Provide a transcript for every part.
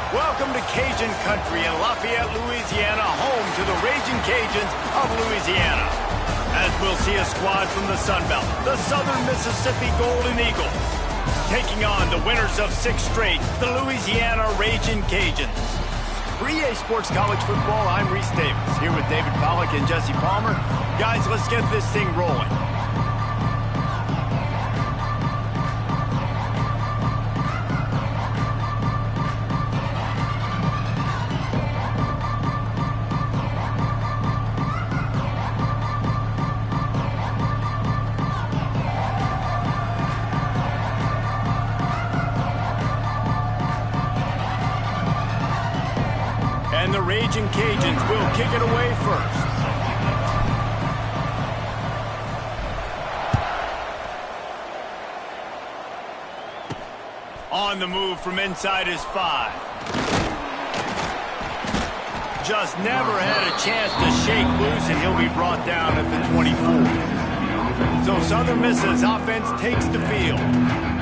Welcome to Cajun country in Lafayette, Louisiana, home to the Raging Cajuns of Louisiana. As we'll see a squad from the Sun Belt, the Southern Mississippi Golden Eagles, taking on the winners of 6 straight, the Louisiana Raging Cajuns. For EA Sports College Football, I'm Reese Davis, here with David Pollack and Jesse Palmer. Guys, let's get this thing rolling. And the Raging Cajuns will kick it away first. On the move from inside his 5. Just never had a chance to shake loose, and he'll be brought down at the 24. So Southern Miss's offense takes the field.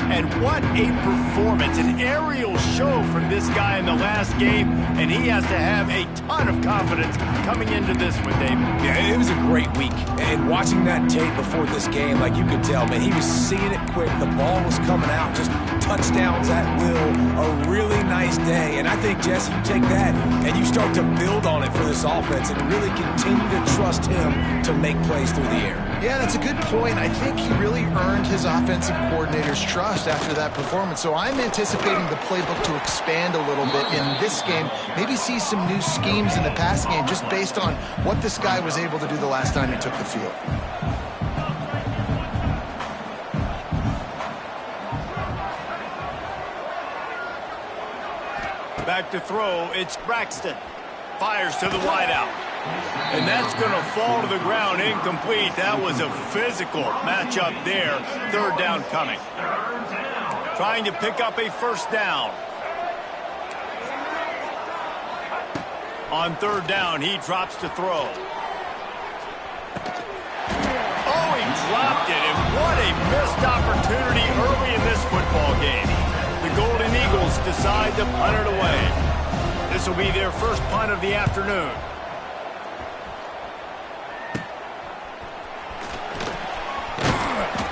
And what a performance, an aerial show from this guy in the last game, and he has to have a ton of confidence coming into this one, David. Yeah, it was a great week, and watching that tape before this game, like you could tell, man, he was seeing it quick, the ball was coming out, just touchdowns at will, a really nice day, and I think, Jesse, you take that and you start to build on it for this offense and really continue to trust him to make plays through the air. Yeah, that's a good point. I think he really earned his offensive coordinator's trust after that performance. So I'm anticipating the playbook to expand a little bit in this game. Maybe see some new schemes in the passing game just based on what this guy was able to do the last time he took the field. Back to throw, it's Braxton. Fires to the wideout. And that's going to fall to the ground incomplete. That was a physical matchup there. 3rd down coming. Trying to pick up a 1st down. On 3rd down, he drops to throw. Oh, he dropped it. And what a missed opportunity early in this football game. The Golden Eagles decide to punt it away. This will be their first punt of the afternoon.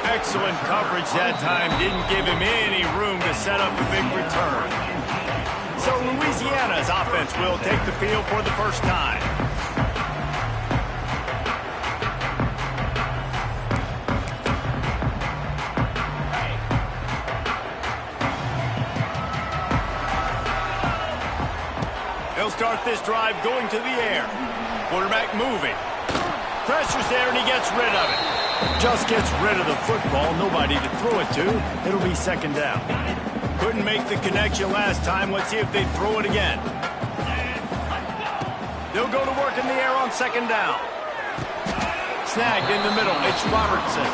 Excellent coverage that time. Didn't give him any room to set up a big return. So Louisiana's offense will take the field for the first time. He'll start this drive going to the air. Quarterback moving. Pressure's there and he gets rid of it. Just gets rid of the football. Nobody to throw it to. It'll be 2nd down. Couldn't make the connection last time. Let's see if they throw it again. They'll go to work in the air on 2nd down. Snagged in the middle. It's Robertson.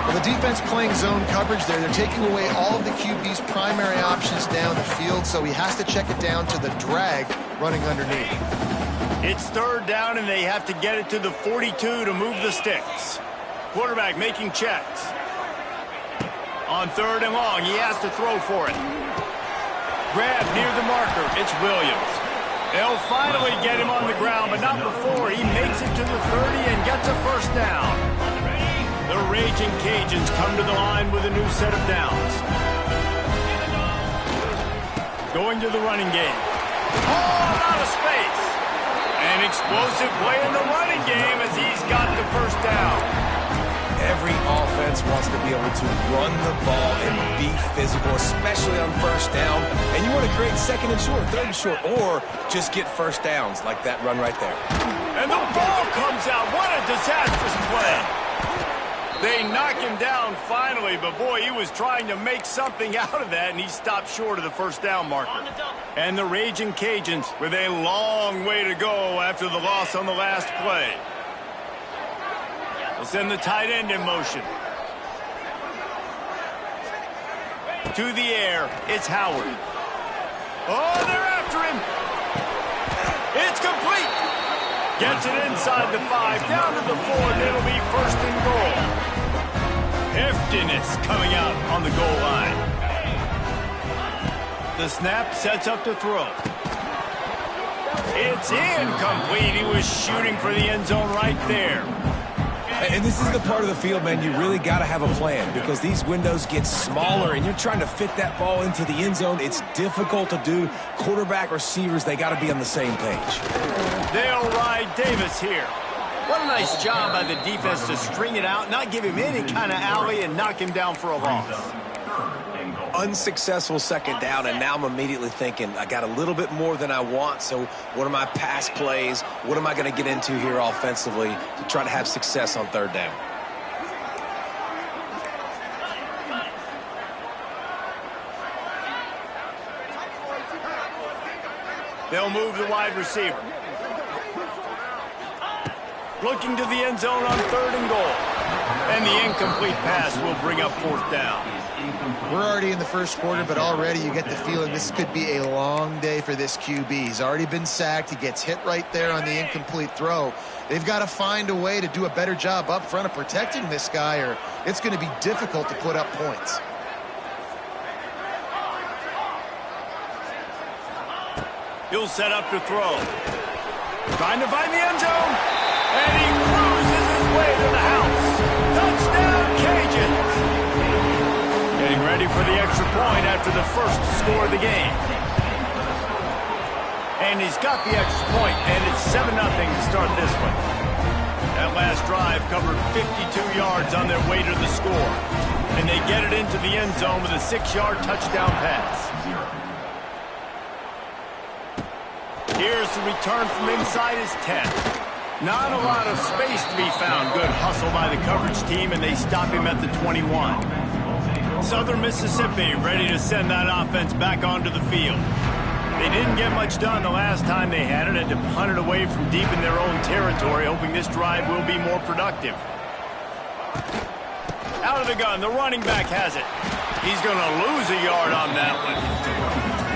Well, the defense playing zone coverage there. They're taking away all of the QB's primary options down the field, so he has to check it down to the drag running underneath. It's 3rd down, and they have to get it to the 42 to move the sticks. Quarterback making checks. On 3rd and long, he has to throw for it. Grab near the marker. It's Williams. They'll finally get him on the ground, but not before he makes it to the 30 and gets a 1st down. The Raging Cajuns come to the line with a new set of downs. Going to the running game. All out of space. An explosive play in the running game as he's got the 1st down. Every offense wants to be able to run the ball and be physical, especially on 1st down. And you want to create 2nd and short, 3rd and short, or just get 1st downs like that run right there. And the ball comes out. What a disastrous play. They knock him down finally, but boy, he was trying to make something out of that, and he stopped short of the 1st down marker. And the Raging Cajuns with a long way to go after the loss on the last play. They'll send the tight end in motion. To the air, it's Howard. Oh, they're after him. It's complete. Gets it inside the 5, down to the 4, and it'll be 1st and goal. Heftiness coming out on the goal line. The snap sets up to throw. It's incomplete. He was shooting for the end zone right there. And this is the part of the field, man, you really got to have a plan because these windows get smaller and you're trying to fit that ball into the end zone. It's difficult to do. Quarterback, receivers, they got to be on the same page. They'll ride Davis here. What a nice job by the defense to string it out, not give him any kind of alley, and knock him down for a loss. Unsuccessful second down, and now I'm immediately thinking, I got a little bit more than I want, so what are my pass plays? What am I going to get into here offensively to try to have success on third down? They'll move the wide receiver. Looking to the end zone on 3rd and goal. And the incomplete pass will bring up 4th down. We're already in the first quarter, but already you get the feeling this could be a long day for this QB. He's already been sacked. He gets hit right there on the incomplete throw. They've got to find a way to do a better job up front of protecting this guy, or it's going to be difficult to put up points. He'll set up to throw. Trying to find the end zone. And he cruises his way to the house. Touchdown, Cajuns. Getting ready for the extra point after the first score of the game. And he's got the extra point, and it's 7-0 to start this one. That last drive covered 52 yards on their way to the score. And they get it into the end zone with a 6-yard touchdown pass. Here's the return from inside his 10. Not a lot of space to be found. Good hustle by the coverage team, and they stop him at the 21. Southern Mississippi ready to send that offense back onto the field. They didn't get much done the last time they had it, had to punt it away from deep in their own territory, hoping this drive will be more productive. Out of the gun, the running back has it. He's going to lose a yard on that one.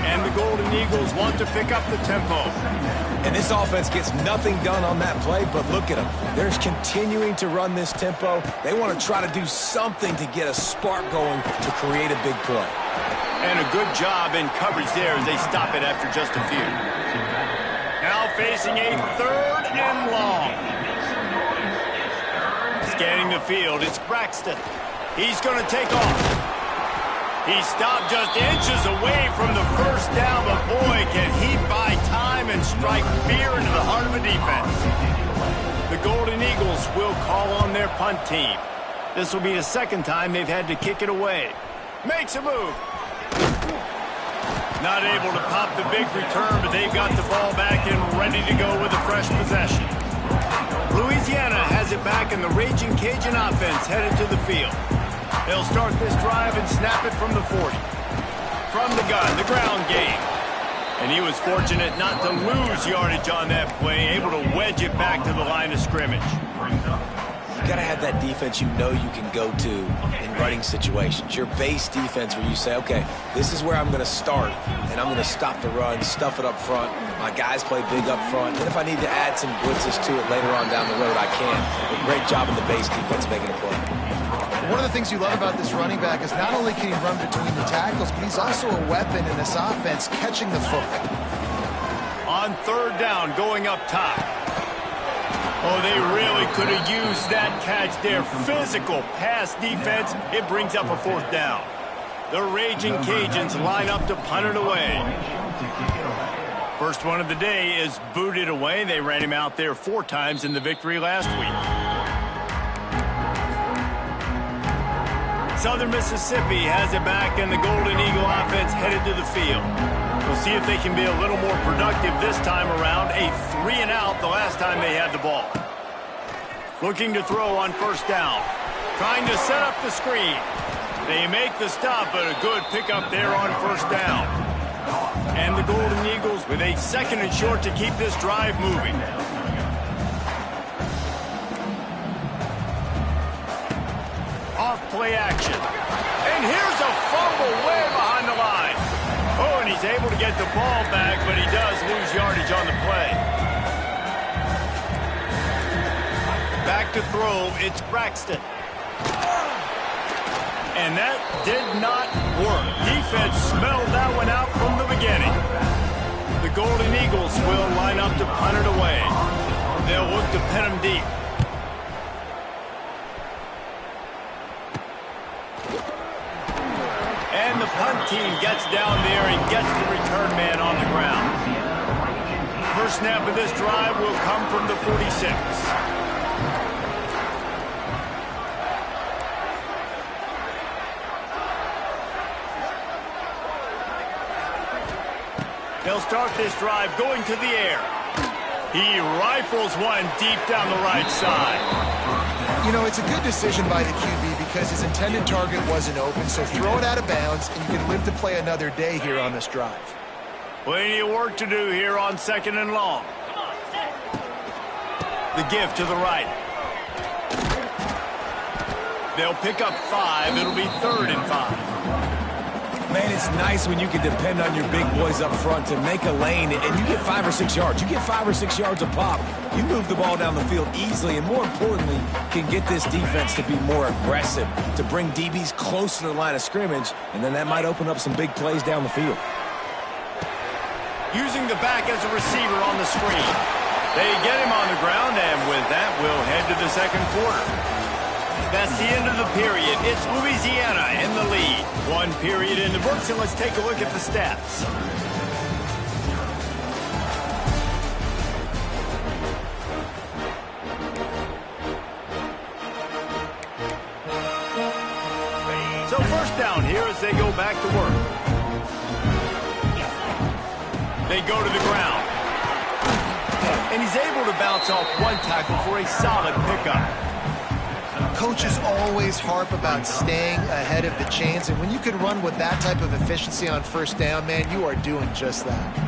And the Golden Eagles want to pick up the tempo. And this offense gets nothing done on that play, but look at them. They're continuing to run this tempo. They want to try to do something to get a spark going to create a big play. And a good job in coverage there as they stop it after just a few. Now facing a 3rd and long. Scanning the field, it's Braxton. He's going to take off. He stopped just inches away from the first down, but boy, can he buy time and strike fear into the heart of a defense. The Golden Eagles will call on their punt team. This will be the second time they've had to kick it away. Makes a move. Not able to pop the big return, but they've got the ball back and ready to go with a fresh possession. Louisiana has it back, and the Raging Cajun offense headed to the field. They'll start this drive and snap it from the 40. From the gun, the ground game. And he was fortunate not to lose yardage on that play, able to wedge it back to the line of scrimmage. You got to have that defense you know you can go to in running situations. Your base defense where you say, okay, this is where I'm going to start, and I'm going to stop the run, stuff it up front. My guys play big up front. And if I need to add some blitzes to it later on down the road, I can. But great job in the base defense making a play. One of the things you love about this running back is not only can he run between the tackles, but he's also a weapon in this offense, catching the football. On 3rd down, going up top. Oh, they really could have used that catch there. Physical pass defense. It brings up a 4th down. The Raging Cajuns line up to punt it away. First one of the day is booted away. They ran him out there 4 times in the victory last week. Southern Mississippi has it back, and the Golden Eagle offense headed to the field. We'll see if they can be a little more productive this time around. A 3-and-out the last time they had the ball. Looking to throw on 1st down. Trying to set up the screen. They make the stop, but a good pickup there on 1st down. And the Golden Eagles with a 2nd and short to keep this drive moving. Off-play action. And here's a fumble way behind the line. Oh, and he's able to get the ball back, but he does lose yardage on the play. Back to throw, it's Braxton. And that did not work. Defense smelled that one out from the beginning. The Golden Eagles will line up to punt it away. They'll look to pin them deep. And the punt team gets down there and gets the return man on the ground. First snap of this drive will come from the 46. They'll start this drive going to the air. He rifles one deep down the right side. You know, it's a good decision by the QB because his intended target wasn't open, so throw it out of bounds, and you can live to play another day here on this drive. Plenty of work to do here on 2nd and long. The give to the right. They'll pick up 5. It'll be 3rd and 5. Man, it's nice when you can depend on your big boys up front to make a lane, and you get 5 or 6 yards. You get 5 or 6 yards a pop. You move the ball down the field easily, and more importantly, can get this defense to be more aggressive, to bring DBs close to the line of scrimmage, and then that might open up some big plays down the field. Using the back as a receiver on the screen. They get him on the ground, and with that, we'll head to the 2nd quarter. That's the end of the period. It's Louisiana in the lead. 1 period in the books, and let's take a look at the stats. So first down here as they go back to work. They go to the ground. And he's able to bounce off 1 tackle for a solid pickup. Coaches always harp about staying ahead of the chains, and when you can run with that type of efficiency on first down, man, you are doing just that.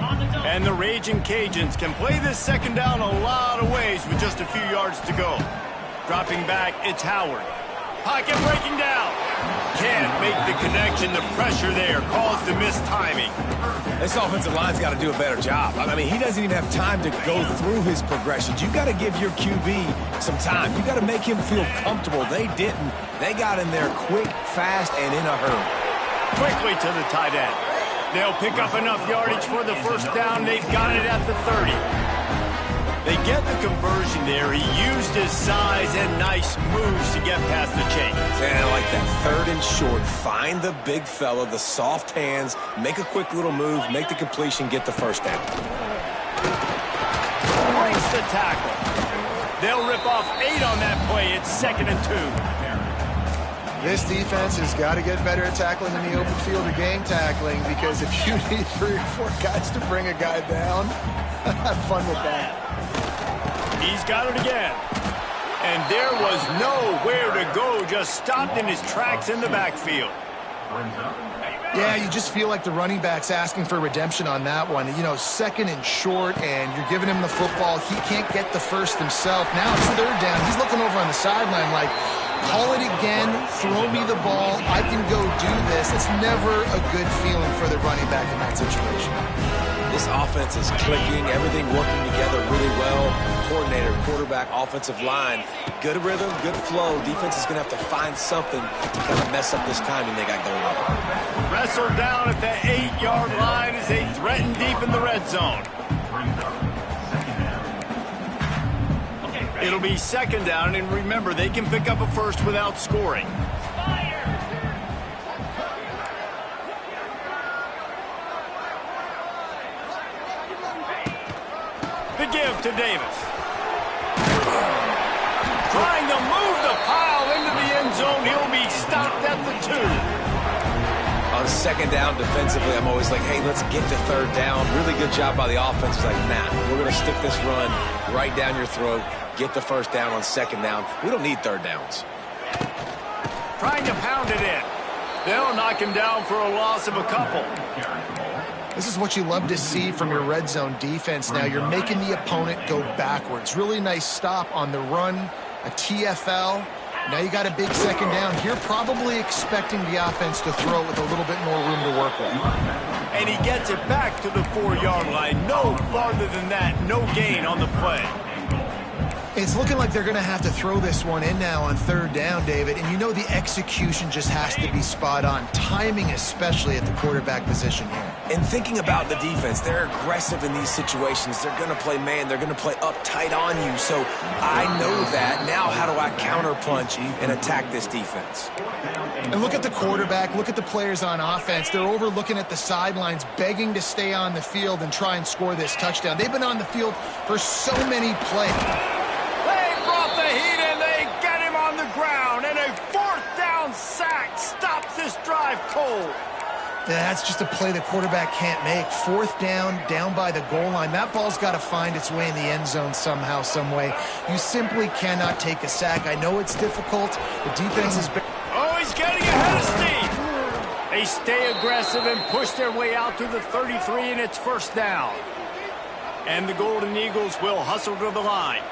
And the Raging Cajuns can play this 2nd down a lot of ways with just a few yards to go. Dropping back, it's Howard. Pocket breaking down. Can't make the connection. The pressure there caused the missed timing. This offensive line's got to do a better job. I mean, he doesn't even have time to go through his progressions. You've got to give your QB some time. You've got to make him feel comfortable. They didn't. They got in there quick, fast, and in a hurry. Quickly to the tight end. They'll pick up enough yardage for the first down. They've got it at the 30. They get the conversion there. He used his size and nice moves to get past the chains. And I like that 3rd and short. Find the big fella, the soft hands, make a quick little move, make the completion, get the first down. Breaks the tackle. They'll rip off 8 on that play. It's 2nd and 2. This defense has got to get better at tackling in the open field or game tackling, because if you need 3 or 4 guys to bring a guy down, have fun with that. He's got it again. And there was nowhere to go, just stopped in his tracks in the backfield. Yeah, you just feel like the running back's asking for redemption on that one. You know, 2nd and short, and you're giving him the football. He can't get the first himself. Now it's 3rd down. He's looking over on the sideline like, call it again, throw me the ball, I can go do this. It's never a good feeling for the running back in that situation. This offense is clicking, everything working together really well. Coordinator, quarterback, offensive line, good rhythm, good flow. Defense is going to have to find something to kind of mess up this timing they got going on. Wrestled down at the 8-yard line as they threaten deep in the red zone. It'll be 2nd down, and remember, they can pick up a first without scoring. The give to Davis. Trying to move the pile into the end zone. He'll be stopped at the 2. On 2nd down defensively, I'm always like, hey, let's get to 3rd down. Really good job by the offense. It's like, nah, we're going to stick this run right down your throat. Get the first down on 2nd down. We don't need 3rd downs. Trying to pound it in. They'll knock him down for a loss of a couple. This is what you love to see from your red zone defense now. You're making the opponent go backwards. Really nice stop on the run, a TFL. Now you got a big 2nd down. You're probably expecting the offense to throw it with a little bit more room to work with. And he gets it back to the 4-yard line. No farther than that. No gain on the play. It's looking like they're going to have to throw this one in now on third down, David. And you know the execution just has to be spot on. Timing especially at the quarterback position here. And thinking about the defense, they're aggressive in these situations. They're going to play man. They're going to play up tight on you. So I know that. Now how do I counterpunch and attack this defense? And look at the quarterback. Look at the players on offense. They're over looking at the sidelines, begging to stay on the field and try and score this touchdown. They've been on the field for so many plays. The heat, and they get him on the ground, and a fourth down sack stops this drive cold. That's just a play the quarterback can't make. Fourth down by the goal line. That ball's got to find its way in the end zone somehow, some way. You simply cannot take a sack. I know it's difficult. The defense is... Oh, he's getting ahead of steam. They stay aggressive and push their way out to the 33, and it's first down. And the Golden Eagles will hustle to the line.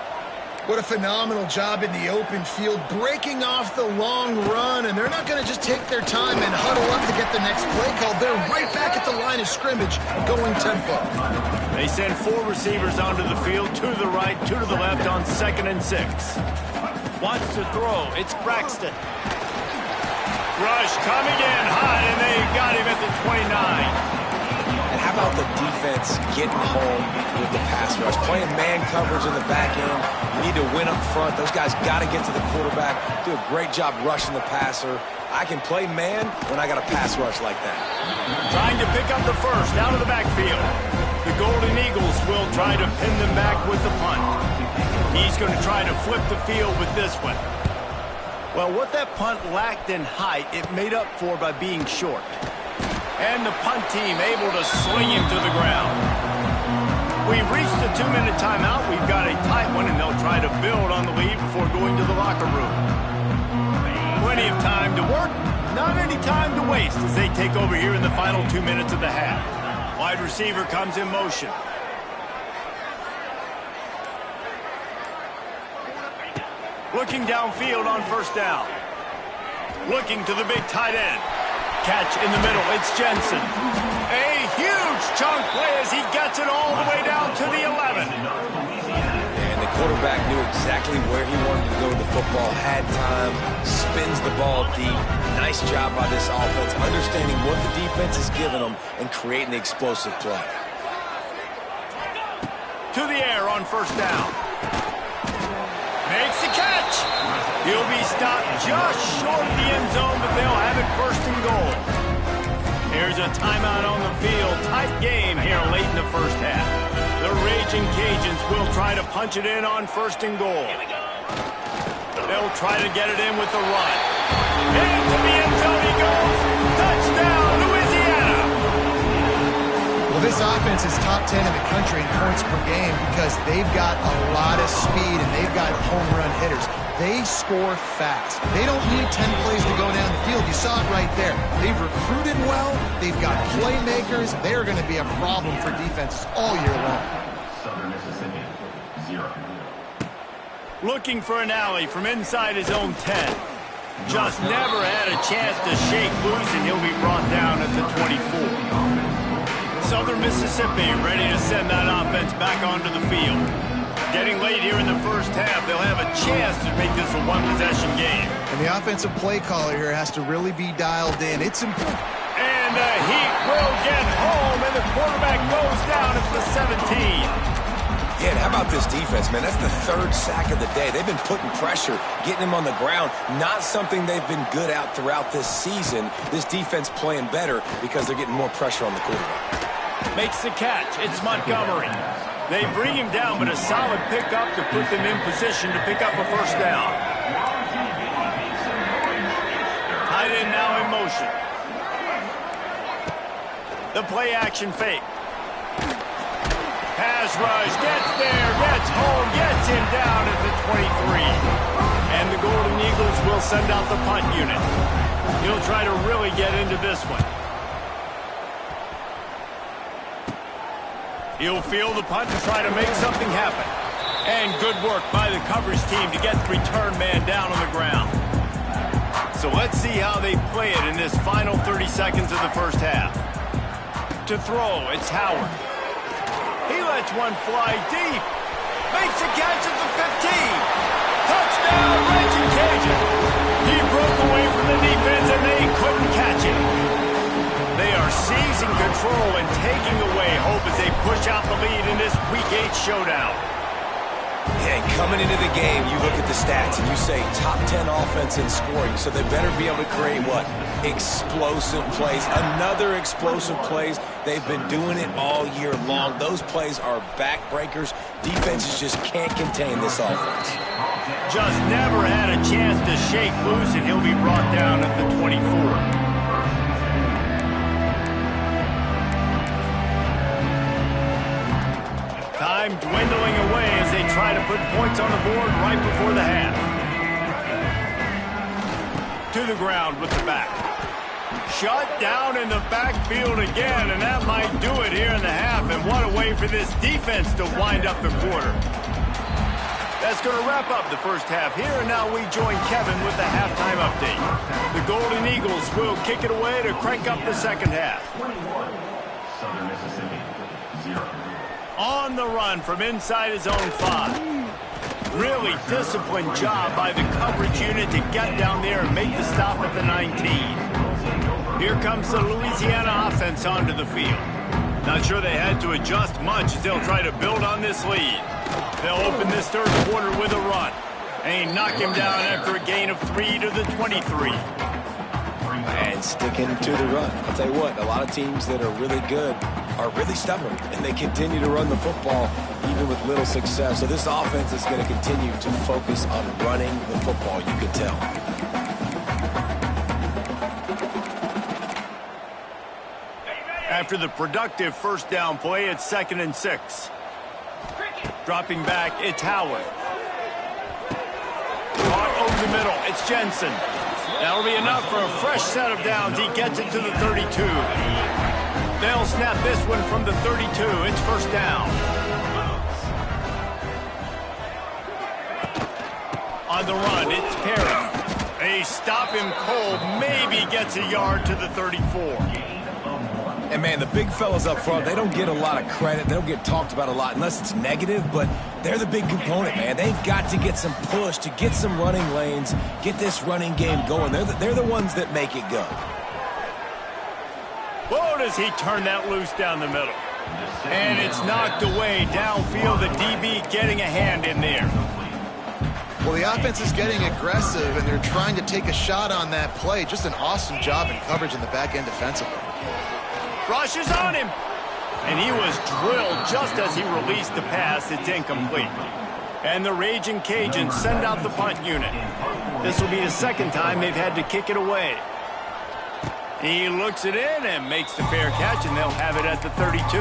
What a phenomenal job in the open field, breaking off the long run, and they're not going to just take their time and huddle up to get the next play call. They're right back at the line of scrimmage, going tempo. They send 4 receivers onto the field, 2 to the right, 2 to the left on 2nd and 6. Wants to throw. It's Braxton. Rush coming in hot, and they got him at the 29. And how about the defense getting home with the pass rush? Playing man coverage in the back end. You need to win up front. Those guys got to get to the quarterback. Do a great job rushing the passer. I can play man when I got a pass rush like that. Trying to pick up the first out of the backfield. The Golden Eagles will try to pin them back with the punt. He's going to try to flip the field with this one. Well, what that punt lacked in height, it made up for by being short. And the punt team able to sling him to the ground. We've reached the 2-minute timeout. We've got a tight one, and they'll try to build on the lead before going to the locker room. Plenty of time to work, not any time to waste as they take over here in the final 2 minutes of the half. Wide receiver comes in motion. Looking downfield on first down. Looking to the big tight end. Catch in the middle, it's Jensen. A huge chunk play as he gets it all the way down to the 11. And the quarterback knew exactly where he wanted to go with the football, had time, spins the ball deep. Nice job by this offense, understanding what the defense is giving them and creating the explosive play. To the air on first down. Makes the catch. He'll be stopped just short of the end zone, but they'll have it first and goal. Here's a timeout on the field. Tight game here late in the first half. The Raging Cajuns will try to punch it in on first and goal. They'll try to get it in with the run. Into the end zone he goes. Touchdown, Louisiana. Well, this offense is top 10 in the country in points per game because they've got a lot of speed and they've got home run hitters. They score fast. They don't need 10 plays to go down the field. You saw it right there. They've recruited well. They've got playmakers. They are going to be a problem for defenses all year long. Southern Mississippi, 0. Looking for an alley from inside his own 10. Just never had a chance to shake loose, and he'll be brought down at the 24. Southern Mississippi ready to send that offense back onto the field. Getting late here in the first half, they'll have a chance to make this a one-possession game. And the offensive play caller here has to really be dialed in. It's important. And the Heat will get home, and the quarterback goes down at the 17. Yeah, and how about this defense, man? That's the 3rd sack of the day. They've been putting pressure, getting him on the ground. Not something they've been good at throughout this season. This defense playing better because they're getting more pressure on the quarterback. Makes the catch. It's Montgomery. They bring him down, but a solid pickup to put them in position to pick up a first down. Tight end now in motion. The play action fake. Pass rush, gets there, gets home, gets him down at the 23. And the Golden Eagles will send out the punt unit. He'll try to really get into this one. He'll field the punt and try to make something happen. And good work by the coverage team to get the return man down on the ground. So let's see how they play it in this final 30 seconds of the first half. To throw, it's Howard. He lets one fly deep. Makes a catch at the 15. Touchdown, Reggie Cajun. He broke away from the defense and they couldn't catch him. They are seizing control and taking away hope as they push out the lead in this Week 8 showdown. Yeah, and coming into the game, you look at the stats and you say top 10 offense in scoring, so they better be able to create what? Explosive plays. Another explosive plays. They've been doing it all year long. Those plays are backbreakers. Defenses just can't contain this offense. Just never had a chance to shake loose, and he'll be brought down at the 24. Time dwindling away as they try to put points on the board right before the half. To the ground with the back. Shut down in the backfield again, and that might do it here in the half. And what a way for this defense to wind up the quarter. That's going to wrap up the first half here, and now we join Kevin with the halftime update. The Golden Eagles will kick it away to crank up the second half. 21, Southern Mississippi, 0. On the run from inside his own 5. Really disciplined job by the coverage unit to get down there and make the stop at the 19. Here comes the Louisiana offense onto the field. Not sure they had to adjust much as they'll try to build on this lead. They'll open this third quarter with a run. They knock him down after a gain of 3 to the 23. And sticking to the run. I'll tell you what, a lot of teams that are really good are really stubborn, and they continue to run the football even with little success. So this offense is going to continue to focus on running the football, you can tell. After the productive first down play, it's 2nd and 6. Dropping back, it's Howard. Caught over the middle, it's Jensen. That'll be enough for a fresh set of downs. He gets it to the 32. They'll snap this one from the 32. It's first down. On the run, it's Perry. They stop him cold. Maybe gets a yard to the 34. And, man, the big fellas up front, they don't get a lot of credit. They don't get talked about a lot unless it's negative, but they're the big component, man. They've got to get some push, to get some running lanes, get this running game going. They're the ones that make it go. Whoa, does he turn that loose down the middle. And it's knocked away downfield. The DB getting a hand in there. Well, the offense is getting aggressive, and they're trying to take a shot on that play. Just an awesome job in coverage in the back end defensively. Rushes on him. And he was drilled just as he released the pass. It's incomplete. And the Raging Cajuns send out the punt unit. This will be the second time they've had to kick it away. He looks it in and makes the fair catch, and they'll have it at the 32.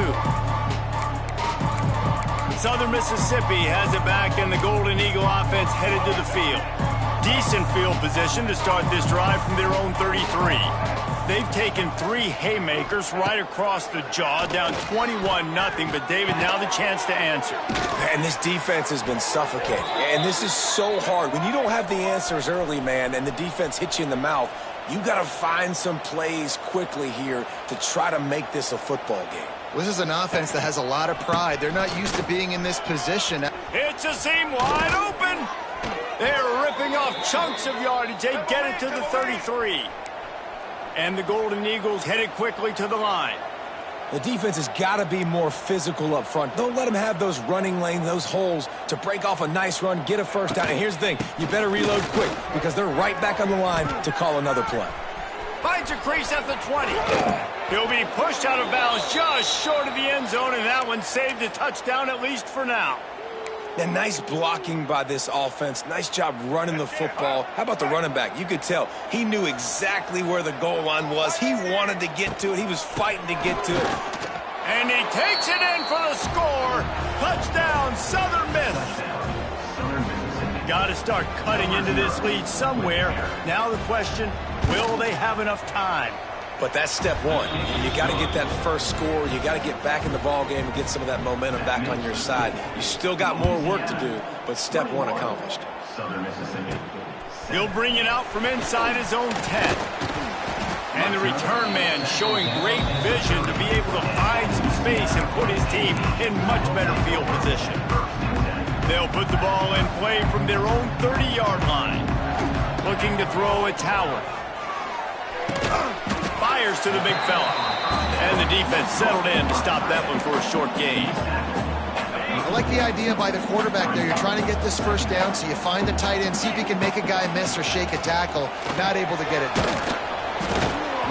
Southern Mississippi has it back, and the Golden Eagle offense headed to the field. Decent field position to start this drive from their own 33. They've taken 3 haymakers right across the jaw, down 21-0. But, David, now the chance to answer. And this defense has been suffocating. And this is so hard. When you don't have the answers early, man, and the defense hits you in the mouth, you got to find some plays quickly here to try to make this a football game. This is an offense that has a lot of pride. They're not used to being in this position. It's a seam wide open. They're ripping off chunks of yardage. They get it to the 33. And the Golden Eagles headed quickly to the line. The defense has got to be more physical up front. Don't let them have those running lanes, those holes to break off a nice run, get a first down. And here's the thing, you better reload quick because they're right back on the line to call another play. Finds a crease at the 20. He'll be pushed out of bounds just short of the end zone, and that one saved a touchdown at least for now. And nice blocking by this offense. Nice job running the football. How about the running back? You could tell he knew exactly where the goal line was. He wanted to get to it. He was fighting to get to it. And he takes it in for the score. Touchdown, Southern Miss. Got to start cutting into this lead somewhere. Now the question, will they have enough time? But that's step one. You got to get that first score. You got to get back in the ball game and get some of that momentum back on your side. You still got more work to do, but step one accomplished. Southern Mississippi. He'll bring it out from inside his own 10. And the return man showing great vision to be able to find some space and put his team in much better field position. They'll put the ball in play from their own 30-yard line. Looking to throw, it's Howard. Fires to the big fella. And the defense settled in to stop that one for a short gain. I like the idea by the quarterback there. You're trying to get this first down, so you find the tight end, see if he can make a guy miss or shake a tackle. Not able to get it done.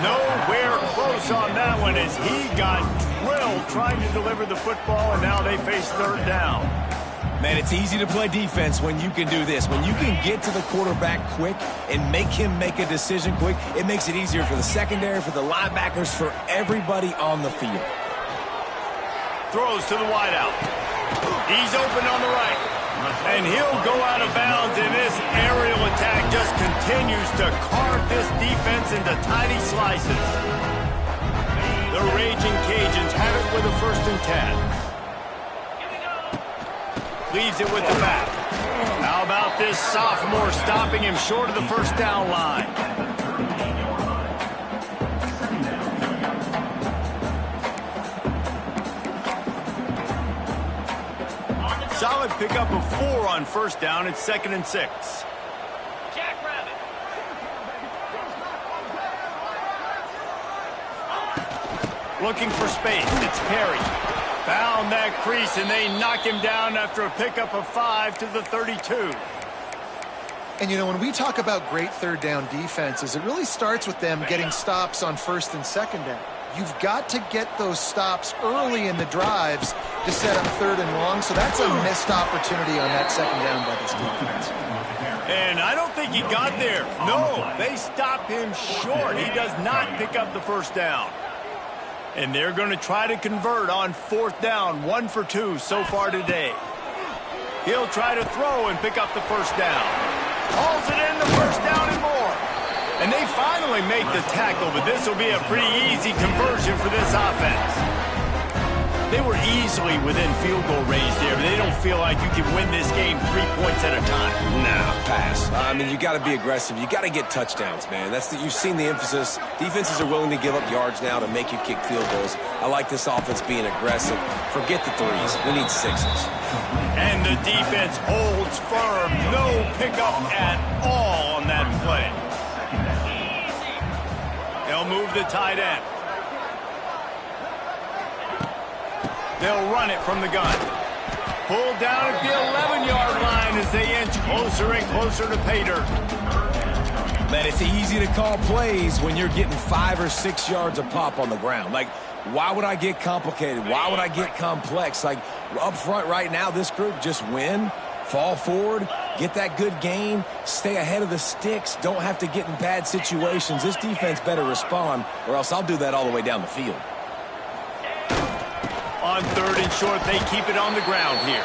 Nowhere close on that one as he got drilled trying to deliver the football, and now they face third down. Man, it's easy to play defense when you can do this. When you can get to the quarterback quick and make him make a decision quick, it makes it easier for the secondary, for the linebackers, for everybody on the field. Throws to the wideout. He's open on the right. And he'll go out of bounds, and this aerial attack just continues to carve this defense into tiny slices. The Raging Cajuns have it with a 1st and 10. Leaves it with the back. How about this sophomore stopping him short of the first down line? Solid pickup of 4 on first down. It's 2nd and 6. Looking for space. It's Perry. Found that crease, and they knock him down after a pickup of 5 to the 32. And, you know, when we talk about great third down defenses, it really starts with them getting stops on 1st and 2nd down. You've got to get those stops early in the drives to set up 3rd and long, so that's a missed opportunity on that 2nd down by this defense. And I don't think he got there. No, they stop him short. He does not pick up the first down. And they're going to try to convert on 4th down, 1 for 2 so far today. He'll try to throw and pick up the first down. Hauls it in, the first down and more. And they finally make the tackle, but this will be a pretty easy conversion for this offense. They were easily within field goal range there, but they don't feel like you can win this game 3 points at a time. Nah, pass. I mean, you got to be aggressive. You got to get touchdowns, man. You've seen the emphasis. Defenses are willing to give up yards now to make you kick field goals. I like this offense being aggressive. Forget the 3s. We need 6s. And the defense holds firm. No pickup at all on that play. They'll move the tight end. They'll run it from the gun. Pulled down at the 11-yard line as they inch closer and closer to pay dirt. Man, it's easy to call plays when you're getting 5 or 6 yards a pop on the ground. Like, why would I get complicated? Why would I get complex? Like, up front right now, this group just win, fall forward, get that good gain, stay ahead of the sticks, don't have to get in bad situations. This defense better respond, or else I'll do that all the way down the field. On 3rd and short, they keep it on the ground here.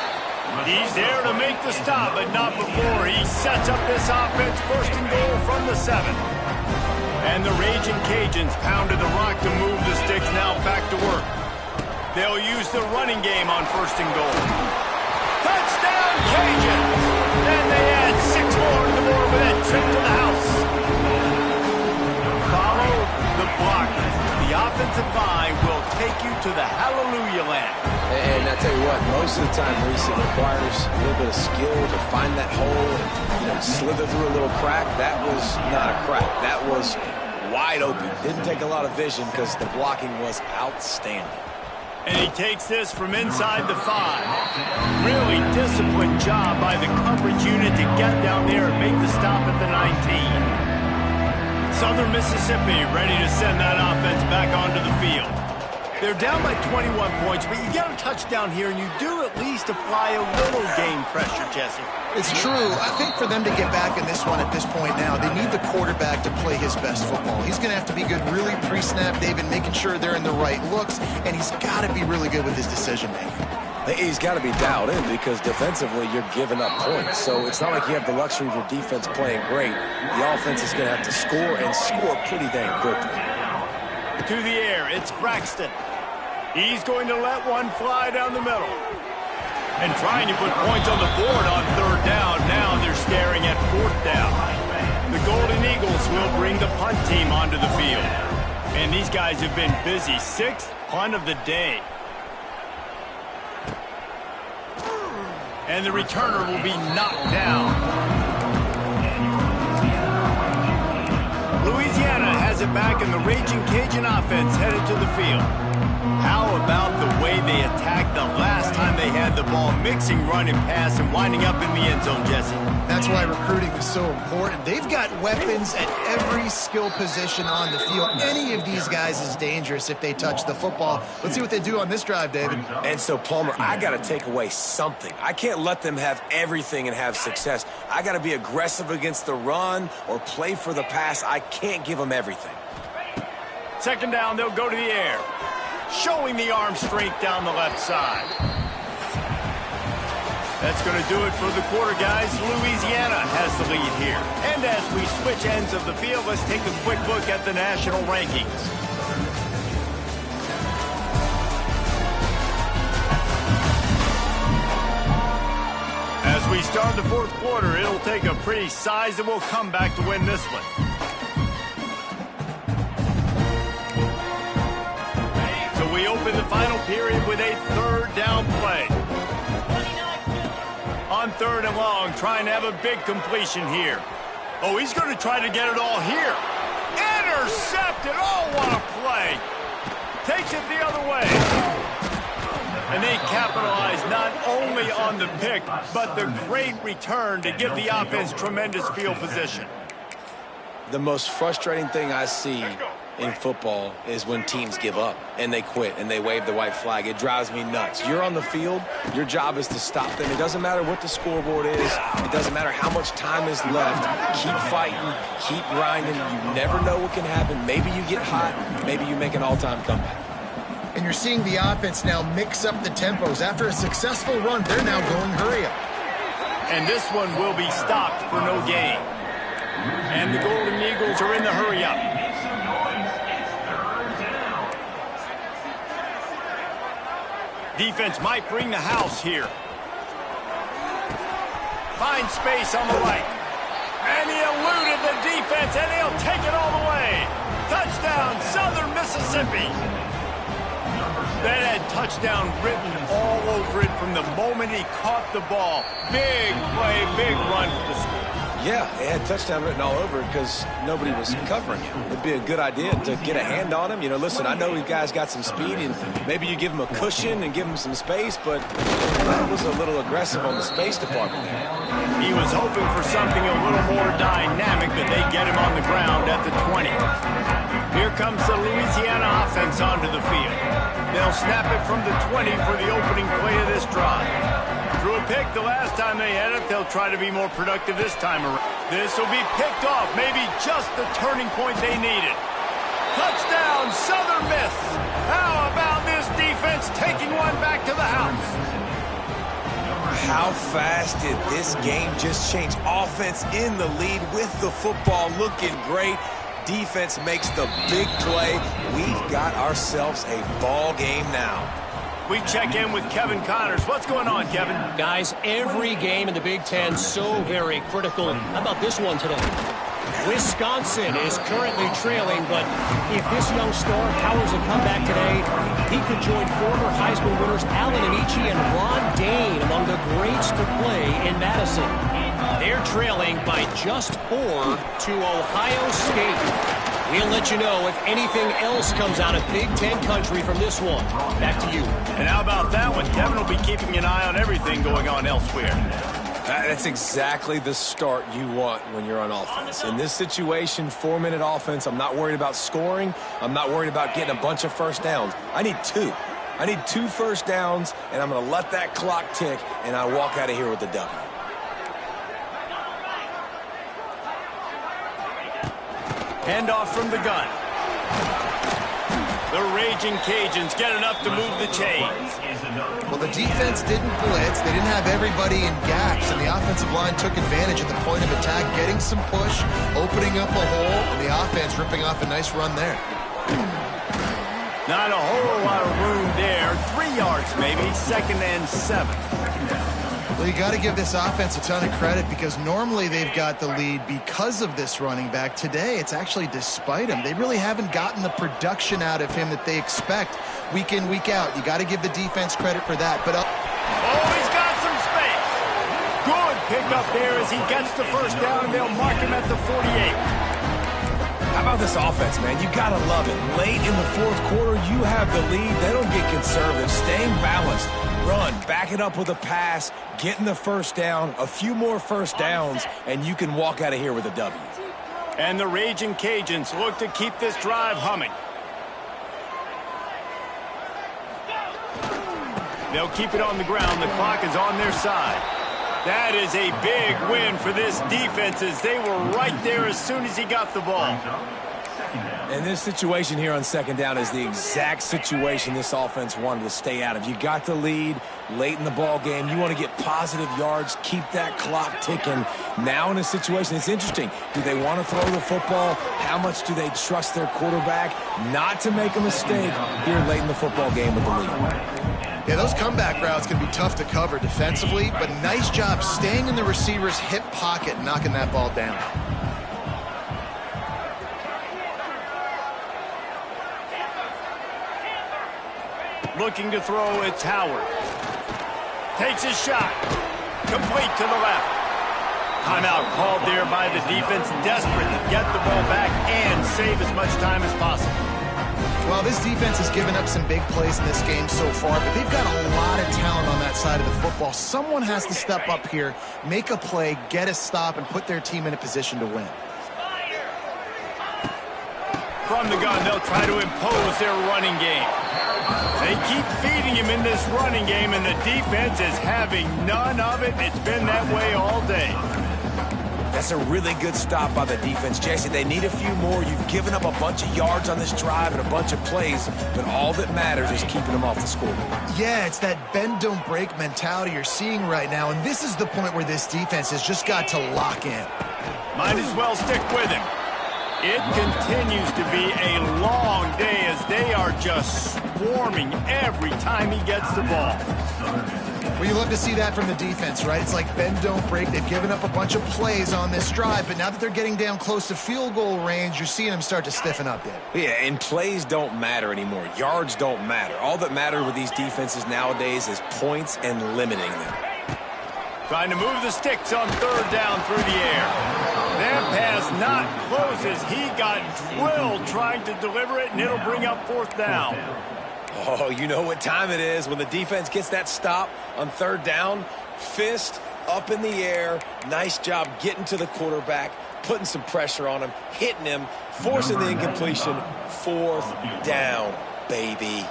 He's there to make the stop, but not before. He sets up this offense 1st and goal from the 7. And the Raging Cajuns pounded the rock to move the sticks, now back to work. They'll use the running game on 1st and goal. Touchdown, Cajuns! Then they add 6 more to the board with that trip to the house. Follow the blockers. The offensive line will take you to the hallelujah land. And I tell you what, most of the time, Reese, it requires a little bit of skill to find that hole and, slither through a little crack. That was not a crack. That was wide open. Didn't take a lot of vision because the blocking was outstanding. And he takes this from inside the 5. Really disciplined job by the coverage unit to get down there and make the stop at the 19. Southern Mississippi ready to send that offense back onto the field. They're down by 21 points, but you get a touchdown here, and you do at least apply a little game pressure, Jesse. It's true. I think for them to get back in this one at this point now, they need the quarterback to play his best football. He's going to have to be good really pre-snap, David, making sure they're in the right looks, and he's got to be really good with his decision-making. He's got to be dialed in because defensively you're giving up points. So it's not like you have the luxury of your defense playing great. The offense is going to have to score and score pretty dang quickly. To the air, it's Braxton. He's going to let one fly down the middle. And trying to put points on the board on 3rd down. Now they're staring at 4th down. The Golden Eagles will bring the punt team onto the field. And these guys have been busy. 6th punt of the day. And the returner will be knocked down. Louisiana has it back, and the Raging Cajun offense headed to the field. How about the way they attacked the last time they had the ball, mixing run and pass and winding up in the end zone, Jesse? That's why recruiting is so important. They've got weapons at every skill position on the field. Any of these guys is dangerous if they touch the football. Let's see what they do on this drive, David. And so, Palmer, I got to take away something. I can't let them have everything and have success. I got to be aggressive against the run or play for the pass. I can't give them everything. Second down, they'll go to the air. Showing the arm strength down the left side. That's going to do it for the quarter, guys. Louisiana has the lead here. And as we switch ends of the field, let's take a quick look at the national rankings. As we start the fourth quarter, it'll take a pretty sizable comeback to win this one. We open the final period with a third down play. On third and long, trying to have a big completion here. Oh, he's going to try to get it all here. Intercepted. Oh, what a play. Takes it the other way. And they capitalize not only on the pick, but the great return to give the offense tremendous field position. The most frustrating thing I see in football is when teams give up and they quit and they wave the white flag. It drives me nuts. You're on the field. Your job is to stop them. It doesn't matter what the scoreboard is. It doesn't matter how much time is left. Keep fighting. Keep grinding. You never know what can happen. Maybe you get hot. Maybe you make an all-time comeback. And you're seeing the offense now mix up the tempos. After a successful run, they're now going hurry up. And this one will be stopped for no gain. And the Golden Eagles are in the hurry up. Defense might bring the house here. Finds space on the right. And he eluded the defense, and he'll take it all the way. Touchdown, Southern Mississippi. That had touchdown written all over it from the moment he caught the ball. Big play, big run for the score. Yeah, it had touchdown written all over it because nobody was covering him. It'd be a good idea to get a hand on him. You know, listen, I know these guys got some speed, and maybe you give him a cushion and give him some space, but that was a little aggressive on the space department there. He was hoping for something a little more dynamic, but they get him on the ground at the 20. Here comes the Louisiana offense onto the field. They'll snap it from the 20 for the opening play of this drive. Threw a pick the last time they had it. They'll try to be more productive this time around. This will be picked off. Maybe just the turning point they needed. Touchdown, Southern Miss. How about this defense taking one back to the house? How fast did this game just change? Offense in the lead with the football looking great. Defense makes the big play. We've got ourselves a ball game now. We check in with Kevin Connors. What's going on, Kevin? Guys, every game in the Big Ten so very critical. How about this one today? Wisconsin is currently trailing, but if this young star powers a comeback today, he could join former Heisman winners Allen Amici and Ron Dane among the greats to play in Madison. They're trailing by just 4 to Ohio State. We'll let you know if anything else comes out of Big Ten country from this one. Back to you. And how about that one? Kevin will be keeping an eye on everything going on elsewhere. That's exactly the start you want when you're on offense. In this situation, 4-minute offense, I'm not worried about scoring. I'm not worried about getting a bunch of first downs. I need 2. I need 2 first downs, and I'm going to let that clock tick, and I walk out of here with the W. Handoff from the gun. The Raging Cajuns get enough to move the chains. Well, the defense didn't blitz. They didn't have everybody in gaps, and the offensive line took advantage of the point of attack, getting some push, opening up a hole, and the offense ripping off a nice run there. Not a whole lot of room there. 3 yards maybe, 2nd and 7. Well, you got to give this offense a ton of credit because normally they've got the lead because of this running back. Today, it's actually despite him. They really haven't gotten the production out of him that they expect week in, week out. You got to give the defense credit for that. But oh, he's got some space. pickup there as he gets the first down, and they'll mark him at the 48. How about this offense, man? You got to love it. Late in the fourth quarter, you have the lead. They don't get conservative. Staying balanced. Run, back it up with a pass, getting the first down, a few more first downs, and you can walk out of here with a W. And the Raging Cajuns look to keep this drive humming. They'll keep it on the ground. The clock is on their side. That is a big win for this defense as they were right there as soon as he got the ball. And this situation here on second down is the exact situation this offense wanted to stay out of. You got the lead late in the ball game. You want to get positive yards, keep that clock ticking. Now in a situation, it's interesting. Do they want to throw the football? How much do they trust their quarterback not to make a mistake here late in the football game with the lead? Yeah, those comeback routes can be tough to cover defensively, but nice job staying in the receiver's hip pocket and knocking that ball down. Looking to throw, it's Howard. Takes his shot. Complete to the left. Timeout called there by the defense, desperate to get the ball back and save as much time as possible. Well, this defense has given up some big plays in this game so far, but they've got a lot of talent on that side of the football. Someone has to step up here, make a play, get a stop, and put their team in a position to win. From the gun, they'll try to impose their running game. They keep feeding him in this running game, and the defense is having none of it. It's been that way all day. That's a really good stop by the defense, Jesse. They need a few more. You've given up a bunch of yards on this drive and a bunch of plays, but all that matters is keeping them off the scoreboard. Yeah, it's that bend, don't break mentality you're seeing right now, and this is the point where this defense has just got to lock in. Might as well stick with him. It continues to be a long day as they are just swarming every time he gets the ball. Well, you love to see that from the defense, right? It's like bend, don't break. They've given up a bunch of plays on this drive, but now that they're getting down close to field goal range, you're seeing them start to stiffen up there. Yeah, and plays don't matter anymore. Yards don't matter. All that matters with these defenses nowadays is points and limiting them. Trying to move the sticks on third down through the air. That pass not close as he got drilled trying to deliver it, and it'll bring up fourth down. Oh, you know what time it is when the defense gets that stop on third down. Fist up in the air. Nice job getting to the quarterback, putting some pressure on him, hitting him, forcing the incompletion. Fourth down, baby.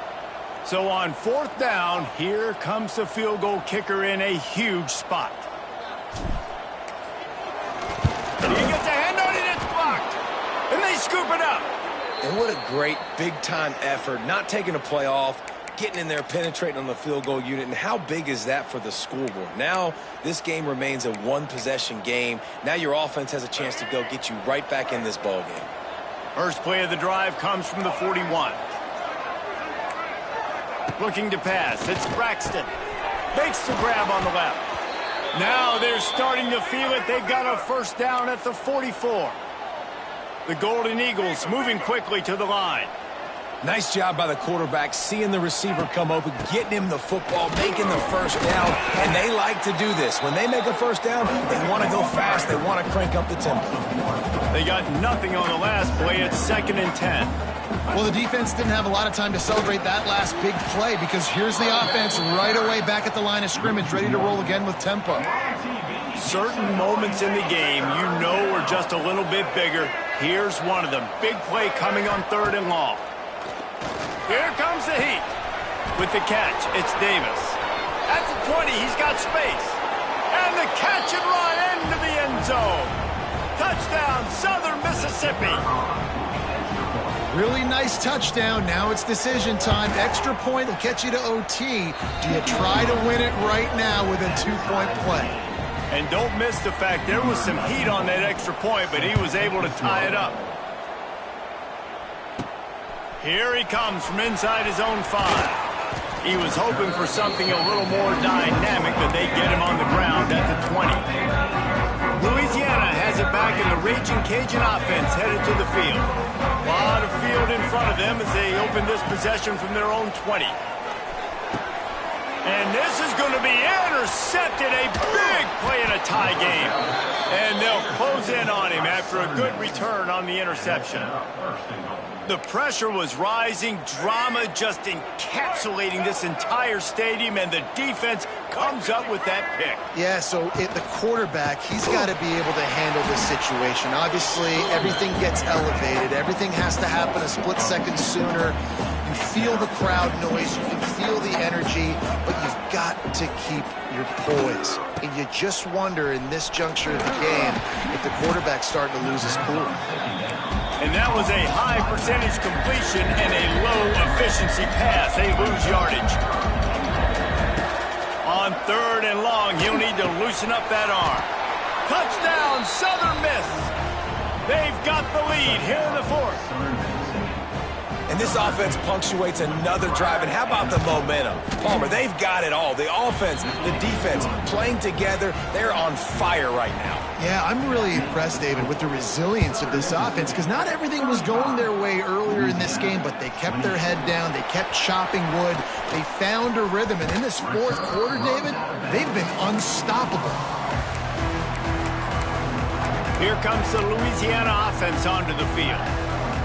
So on fourth down, here comes the field goal kicker in a huge spot. He gets a hand on it, it's blocked. And they scoop it up. And what a great big-time effort, not taking a play off, getting in there, penetrating on the field goal unit. And how big is that for the scoreboard? Now this game remains a one-possession game. Now your offense has a chance to go get you right back in this ball game. First play of the drive comes from the 41. Looking to pass, it's Braxton. Makes the grab on the left. Now they're starting to feel it. They've got a first down at the 44. The Golden Eagles moving quickly to the line. Nice job by the quarterback, seeing the receiver come open, getting him the football, making the first down, and they like to do this. When they make a first down, they want to go fast, they want to crank up the tempo. They got nothing on the last play. It's 2nd and 10. Well, the defense didn't have a lot of time to celebrate that last big play because here's the offense right away back at the line of scrimmage, ready to roll again with tempo. Certain moments in the game you know are just a little bit bigger. Here's one of them. Big play coming on 3rd and long. Here comes the heat. With the catch, it's Davis. At the 20, he's got space. And the catch and run into the end zone. Touchdown, Southern Mississippi. Really nice touchdown. Now it's decision time. Extra point will get you to OT. Do you try to win it right now with a 2-point play? And don't miss the fact there was some heat on that extra point, but he was able to tie it up. Here he comes from inside his own 5. He was hoping for something a little more dynamic, but they get him on the ground at the 20. Louisiana has it back, and the Raging Cajun offense headed to the field. A lot of field in front of them as they open this possession from their own 20. And this is going to be intercepted. A big play in a tie game. And they'll close in on him after a good return on the interception. The pressure was rising, drama just encapsulating this entire stadium, and the defense comes up with that pick. Yeah, so the quarterback, he's got to be able to handle this situation. Obviously, everything gets elevated. Everything has to happen a split second sooner. You feel the crowd noise. You can feel the energy, but you've got to keep your poise. And you just wonder in this juncture of the game if the quarterback's starting to lose his cool. And that was a high percentage completion and a low efficiency pass. They lose yardage. On 3rd and long, he'll need to loosen up that arm. Touchdown, Southern Miss. They've got the lead here in the 4th. And this offense punctuates another drive. And how about the momentum? Palmer, they've got it all. The offense, the defense, playing together. They're on fire right now. Yeah, I'm really impressed, David, with the resilience of this offense, because not everything was going their way earlier in this game, but they kept their head down. They kept chopping wood. They found a rhythm. And in this 4th quarter, David, they've been unstoppable. Here comes the Louisiana offense onto the field.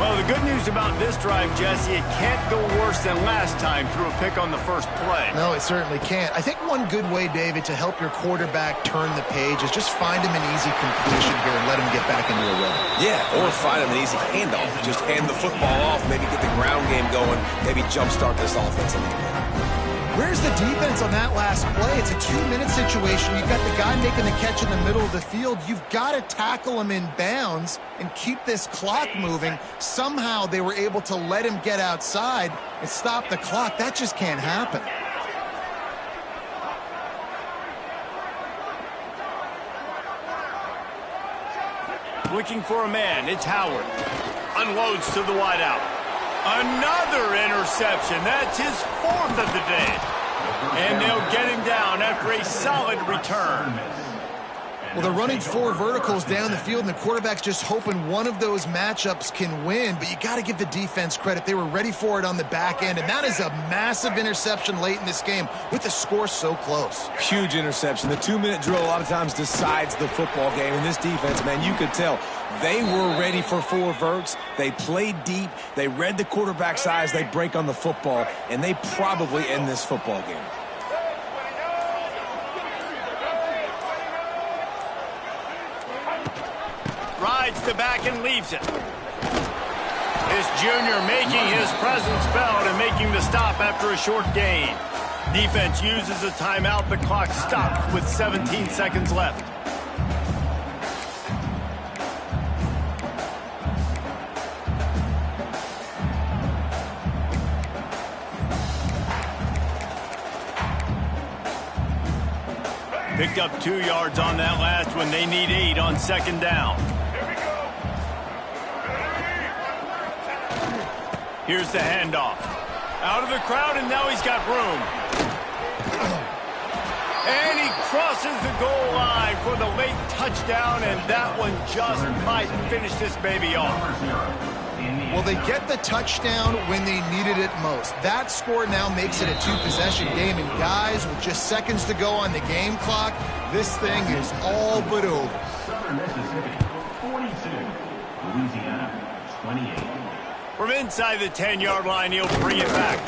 Well, the good news about this drive, Jesse, it can't go worse than last time through a pick on the first play. No, it certainly can't. I think one good way, David, to help your quarterback turn the page is just find him an easy completion here and let him get back into a rhythm. Yeah, or find him an easy handoff. Just hand the football off, maybe get the ground game going, maybe jumpstart this offense a little bit. Where's the defense on that last play? It's a 2-minute situation. You've got the guy making the catch in the middle of the field. You've got to tackle him in bounds and keep this clock moving. Somehow they were able to let him get outside and stop the clock. That just can't happen. Looking for a man, it's Howard. Unloads to the wideout. Another interception. That's his 4th of the day. And they'll get him down after a solid return. Well, they're running 4 verticals down the field, and the quarterback's just hoping one of those matchups can win. But you got to give the defense credit. They were ready for it on the back end, and that is a massive interception late in this game with the score so close. Huge interception. The 2-minute drill a lot of times decides the football game. And this defense, man, you could tell they were ready for 4 verts. They played deep. They read the quarterback's eyes. They break on the football, and they probably end this football game. Rides to back and leaves it. This junior making his presence felt and making the stop after a short gain. Defense uses a timeout. The clock stops with 17 seconds left. Picked up 2 yards on that last one. They need 8 on 2nd down. Here's the handoff. Out of the crowd, and now he's got room. And he crosses the goal line for the late touchdown, and that one just might finish this baby off. Well, they get the touchdown when they needed it most. That score now makes it a 2-possession game, and guys, with just seconds to go on the game clock, this thing is all but over. Southern Mississippi, 42. Louisiana, 28. From inside the 10-yard line, he'll bring it back.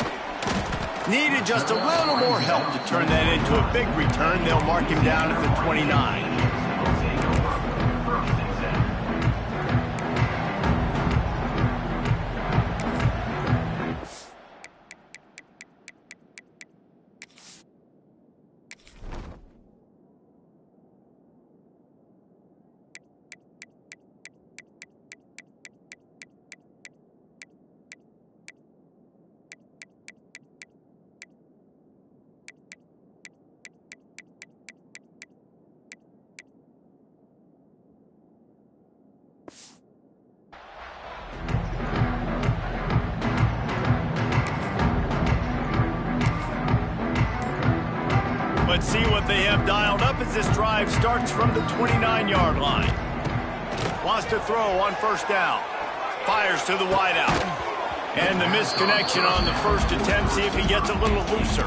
Needed just a little more help to turn that into a big return. They'll mark him down at the 29. Let's see what they have dialed up as this drive starts from the 29-yard line. Wants to throw on 1st down. Fires to the wideout. And the misconnection on the first attempt. See if he gets a little looser.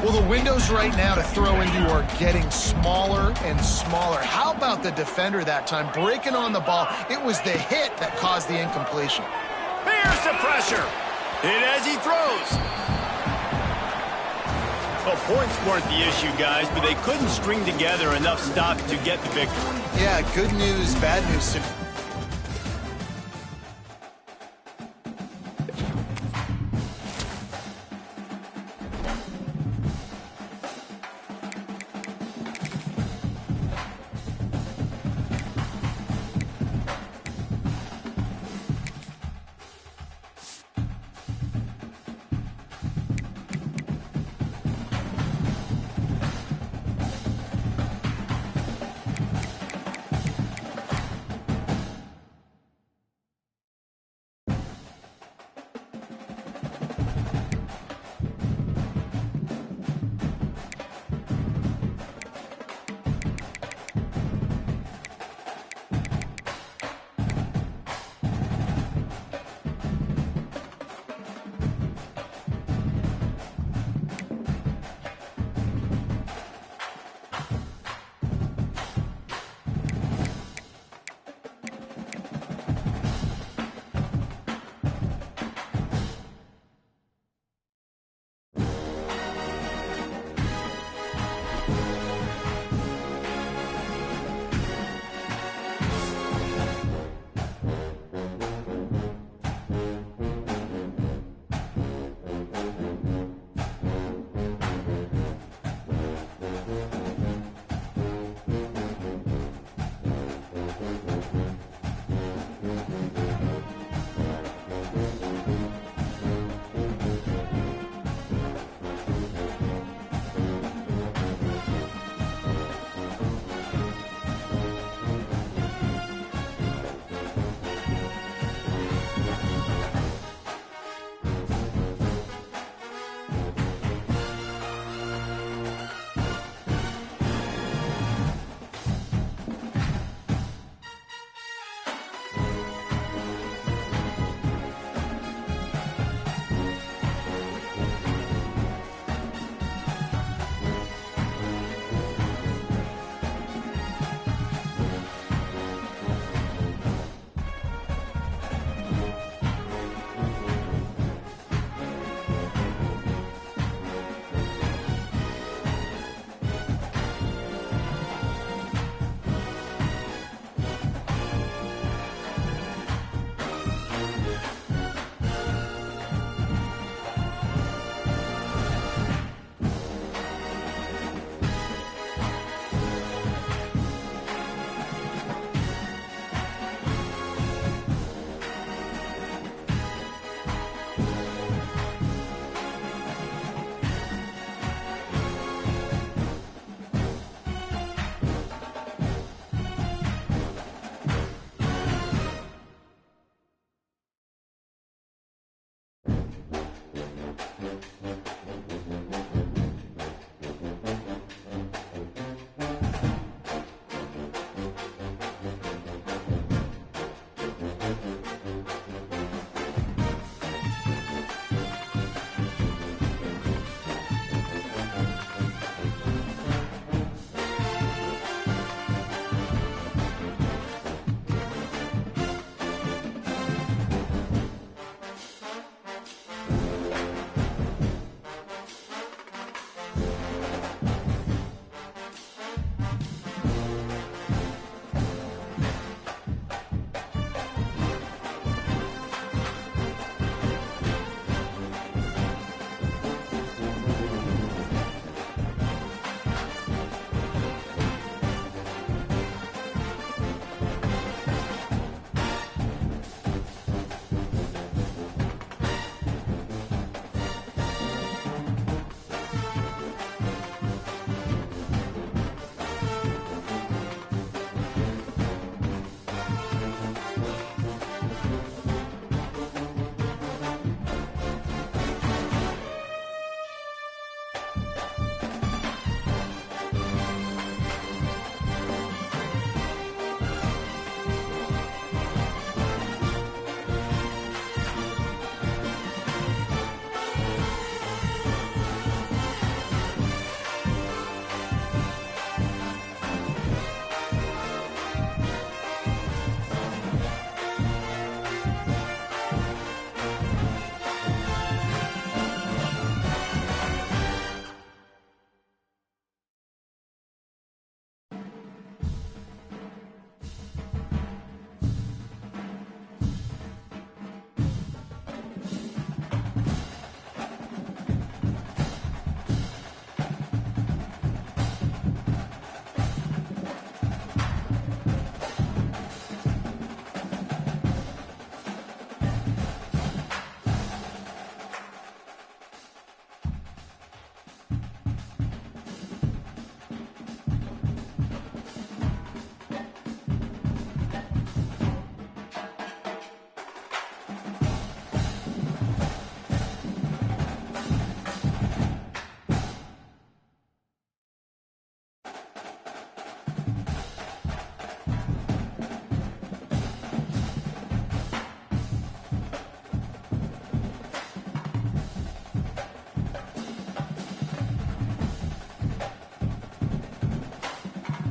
Well, the windows right now to throw into are getting smaller and smaller. How about the defender that time breaking on the ball? It was the hit that caused the incompletion. Here's the pressure. Hit as he throws. Well, points weren't the issue, guys, but they couldn't string together enough stops to get the victory. Yeah, good news, bad news.